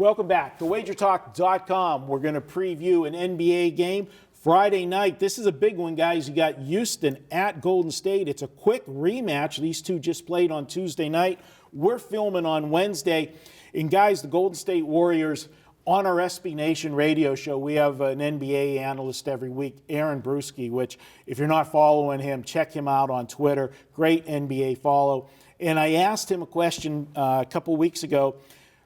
Welcome back to WagerTalk.com. We're going to preview an NBA game Friday night. This is a big one, guys. You got Houston at Golden State. It's a quick rematch. These two just played on Tuesday night. We're filming on Wednesday. And, guys, the Golden State Warriors, on our SB Nation radio show, we have an NBA analyst every week, Aaron Bruski, which if you're not following him, check him out on Twitter. Great NBA follow. And I asked him a question a couple weeks ago.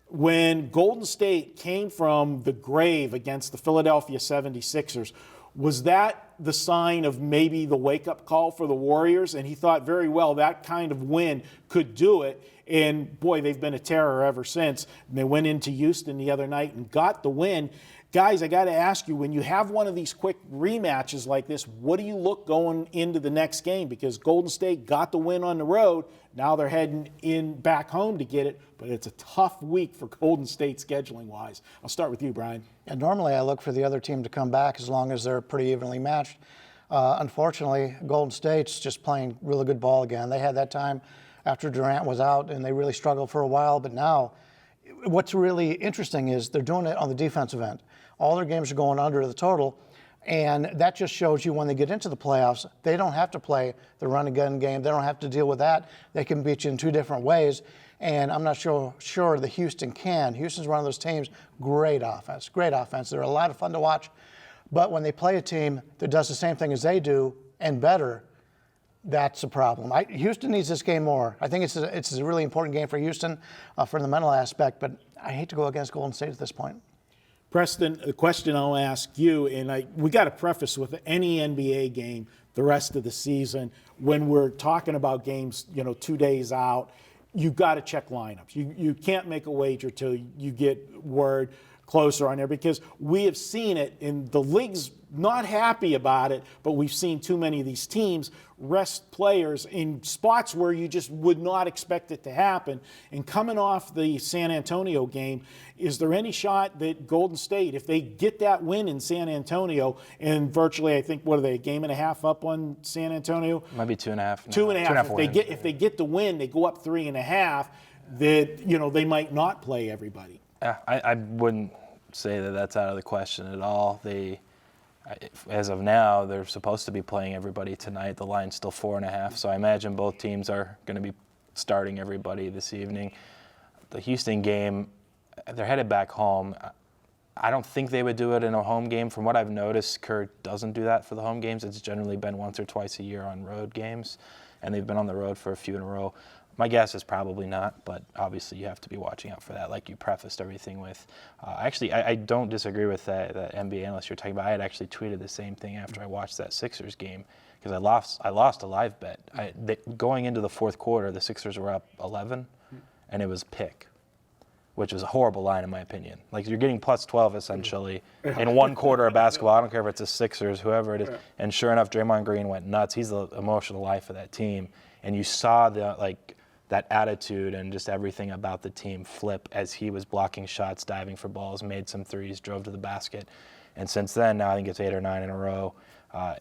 When Golden State came from the grave against the Philadelphia 76ers, was that the sign of maybe the wake-up call for the Warriors? And he thought very well that kind of win could do it. And, boy, they've been a terror ever since. And they went into Houston the other night and got the win. Guys, I got to ask you, when you have one of these quick rematches like this, what do you look going into the next game? Because Golden State got the win on the road. Now they're heading in back home to get it. But it's a tough week for Golden State scheduling-wise. I'll start with you, Bryan. Yeah, normally I look for the other team to come back as long as they're pretty evenly matched. Unfortunately, Golden State's just playing really good ball again. They had that time after Durant was out, and they really struggled for a while. But now, what's really interesting is they're doing it on the defensive end. All their games are going under the total, and that just shows you when they get into the playoffs, they don't have to play the run-and-gun game. They don't have to deal with that. They can beat you in two different ways, and I'm not sure that Houston can. Houston's one of those teams, great offense. They're a lot of fun to watch, but when they play a team that does the same thing as they do and better, that's a problem. Houston needs this game more. I think it's a really important game for Houston for the mental aspect, but I hate to go against Golden State at this point. Preston, the question I'll ask you, and we got to preface with any NBA game the rest of the season, when we're talking about games, 2 days out, you've got to check lineups. You can't make a wager till you get word closer on there, because we have seen it, and the league's not happy about it, but we've seen too many of these teams rest players in spots where you just would not expect it to happen. And coming off the San Antonio game, is there any shot that Golden State, if they get that win in San Antonio, and virtually, I think, what are they, a game and a half up on San Antonio? Might be 2.5. 2.5. If they get the win, they go up 3.5, that, they might not play everybody. I wouldn't say that that's out of the question at all. As of now, they're supposed to be playing everybody tonight. The line's still 4.5, so I imagine both teams are going to be starting everybody this evening. The Houston game, they're headed back home. I don't think they would do it in a home game. From what I've noticed, Kurt doesn't do that for the home games. It's generally been once or twice a year on road games, and they've been on the road for a few in a row. My guess is probably not, but obviously you have to be watching out for that, like you prefaced everything with. Actually, I don't disagree with that NBA analyst you're talking about. I had actually tweeted the same thing after I watched that Sixers game, because I lost a live bet. Going into the fourth quarter, the Sixers were up 11, and it was pick, which was a horrible line in my opinion. Like, you're getting plus 12 essentially in one quarter of basketball. I don't care if it's the Sixers, whoever it is. And sure enough, Draymond Green went nuts. He's the emotional life of that team, and you saw that attitude and just everything about the team flip as he was blocking shots, diving for balls, made some threes, drove to the basket. And since then, now I think it's 8 or 9 in a row.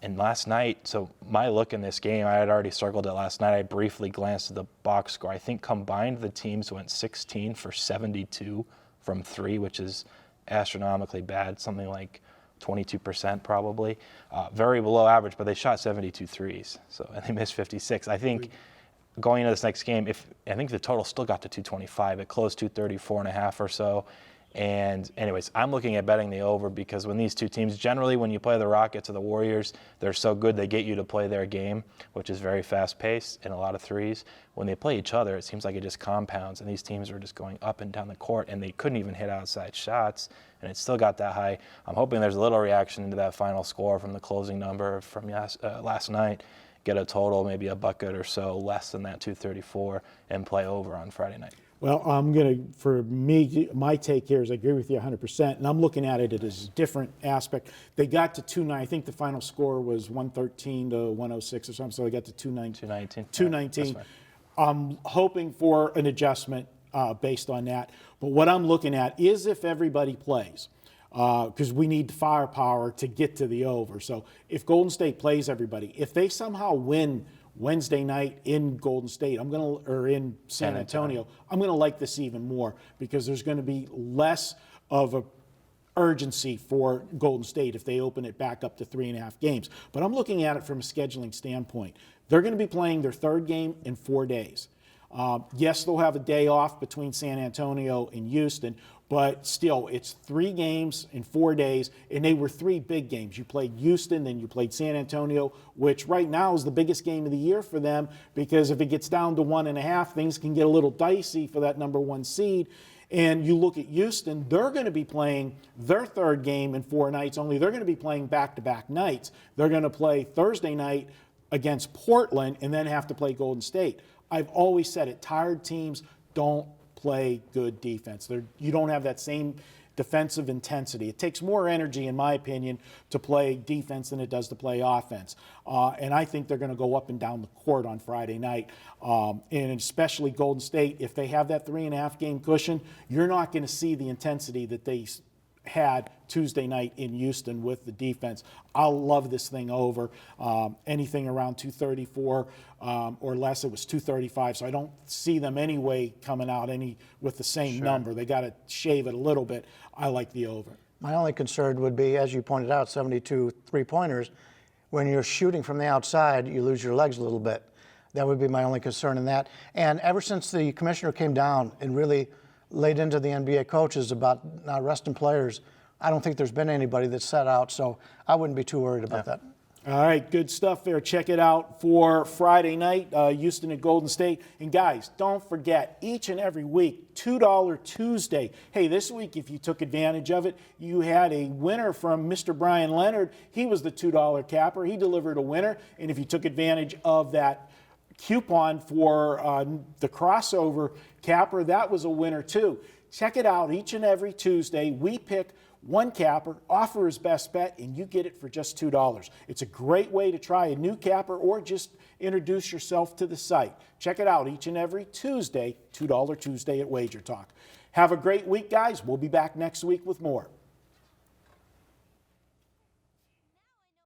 And last night, so my look in this game, I had already circled it last night. I briefly glanced at the box score. I think combined the teams went 16 for 72 from 3, which is astronomically bad, something like 22% probably. Very below average, but they shot 72 threes, and they missed 56. I think going into this next game, I think the total still got to 225. It closed 234.5 or so. And anyways, I'm looking at betting the over, because when these two teams, generally when you play the Rockets or the Warriors, they're so good they get you to play their game, which is very fast-paced and a lot of threes. When they play each other, it seems like it just compounds, and these teams are just going up and down the court, and they couldn't even hit outside shots, and it still got that high. I'm hoping there's a little reaction into that final score from the closing number from last night. Get a total, maybe a bucket or so less than that 234, and play over on Friday night. Well, my take here is I agree with you 100%, and I'm looking at it as a different aspect. They got to 2-9. I think the final score was 113 to 106 or something, so they got to 219. 219. I'm hoping for an adjustment based on that. But what I'm looking at is if everybody plays, because we need firepower to get to the over. So if Golden State plays everybody, if they somehow win Wednesday night in Golden State, or in San Antonio, I'm going to like this even more because there's going to be less of a urgency for Golden State if they open it back up to 3.5 games. But I'm looking at it from a scheduling standpoint. They're going to be playing their third game in 4 days. Yes, they'll have a day off between San Antonio and Houston, but still, it's 3 games in 4 days, and they were 3 big games. You played Houston, then you played San Antonio, which right now is the biggest game of the year for them because if it gets down to 1.5, things can get a little dicey for that number 1 seed. And you look at Houston, they're going to be playing their third game in 4 nights, only they're going to be playing back-to-back nights. They're going to play Thursday night against Portland and then have to play Golden State. I've always said it, tired teams don't play good defense. You don't have that same defensive intensity. It takes more energy, in my opinion, to play defense than it does to play offense. And I think they're going to go up and down the court on Friday night. And especially Golden State, if they have that 3.5 game cushion, you're not going to see the intensity that they had Tuesday night in Houston with the defense. I'll love this thing over. Anything around 234 or less, it was 235, so I don't see them anyway coming out with the same number. They got to shave it a little bit. I like the over. My only concern would be, as you pointed out, 72 three-pointers. When you're shooting from the outside, you lose your legs a little bit. That would be my only concern in that. And ever since the commissioner came down and really laid into the NBA coaches about not resting players, I don't think there's been anybody that's set out, so I wouldn't be too worried about that. All right, good stuff there. Check it out for Friday night, Houston and Golden State. And guys, don't forget, each and every week, $2 Tuesday. Hey, this week, if you took advantage of it, you had a winner from Mr. Bryan Leonard. He was the $2 capper. He delivered a winner. And if you took advantage of that coupon for the crossover capper, that was a winner too. Check it out each and every Tuesday. We pick one capper, offer his best bet, and you get it for just $2. It's a great way to try a new capper or just introduce yourself to the site. Check it out each and every Tuesday, $2 Tuesday at Wager Talk. Have a great week, guys. We'll be back next week with more.